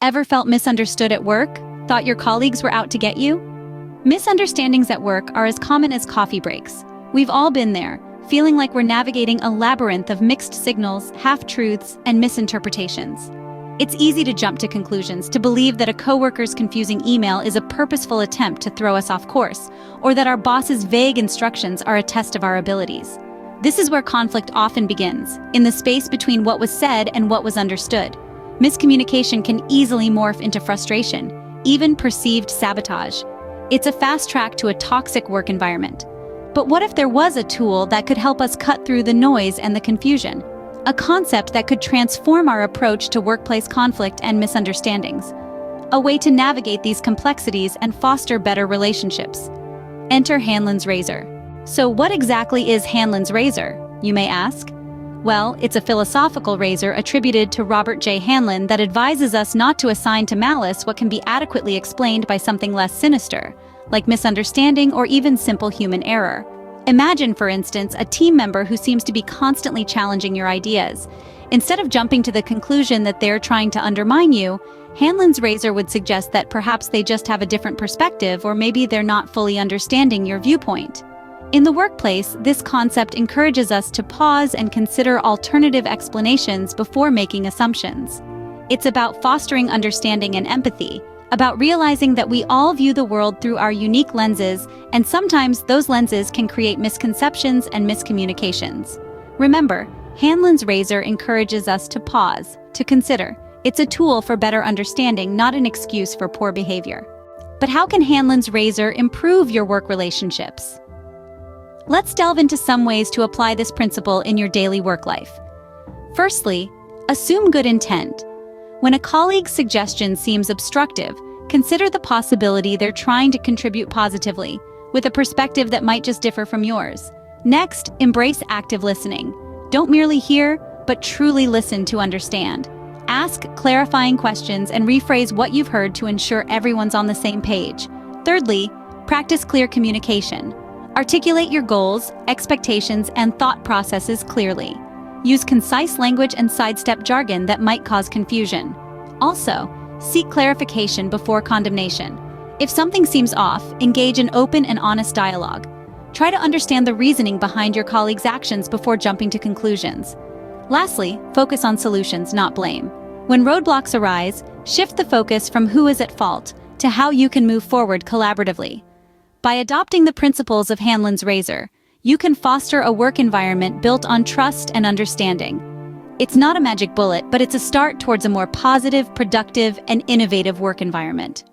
Ever felt misunderstood at work? Thought your colleagues were out to get you? Misunderstandings at work are as common as coffee breaks. We've all been there, feeling like we're navigating a labyrinth of mixed signals, half-truths, and misinterpretations. It's easy to jump to conclusions, to believe that a coworker's confusing email is a purposeful attempt to throw us off course, or that our boss's vague instructions are a test of our abilities. This is where conflict often begins, in the space between what was said and what was understood. Miscommunication can easily morph into frustration, even perceived sabotage. It's a fast track to a toxic work environment. But what if there was a tool that could help us cut through the noise and the confusion? A concept that could transform our approach to workplace conflict and misunderstandings. A way to navigate these complexities and foster better relationships. Enter Hanlon's razor. So what exactly is Hanlon's razor, you may ask? Well, it's a philosophical razor attributed to Robert J. Hanlon that advises us not to assign to malice what can be adequately explained by something less sinister, like misunderstanding or even simple human error. Imagine, for instance, a team member who seems to be constantly challenging your ideas. Instead of jumping to the conclusion that they're trying to undermine you, Hanlon's razor would suggest that perhaps they just have a different perspective, or maybe they're not fully understanding your viewpoint. In the workplace, this concept encourages us to pause and consider alternative explanations before making assumptions. It's about fostering understanding and empathy, about realizing that we all view the world through our unique lenses, and sometimes those lenses can create misconceptions and miscommunications. Remember, Hanlon's razor encourages us to pause, to consider. It's a tool for better understanding, not an excuse for poor behavior. But how can Hanlon's razor improve your work relationships? Let's delve into some ways to apply this principle in your daily work life. Firstly, assume good intent. When a colleague's suggestion seems obstructive, consider the possibility they're trying to contribute positively, with a perspective that might just differ from yours. Next, embrace active listening. Don't merely hear, but truly listen to understand. Ask clarifying questions and rephrase what you've heard to ensure everyone's on the same page. Thirdly, practice clear communication. Articulate your goals, expectations, and thought processes clearly. Use concise language and sidestep jargon that might cause confusion. Also, seek clarification before condemnation. If something seems off, engage in open and honest dialogue. Try to understand the reasoning behind your colleagues' actions before jumping to conclusions. Lastly, focus on solutions, not blame. When roadblocks arise, shift the focus from who is at fault to how you can move forward collaboratively. By adopting the principles of Hanlon's razor, you can foster a work environment built on trust and understanding. It's not a magic bullet, but it's a start towards a more positive, productive, and innovative work environment.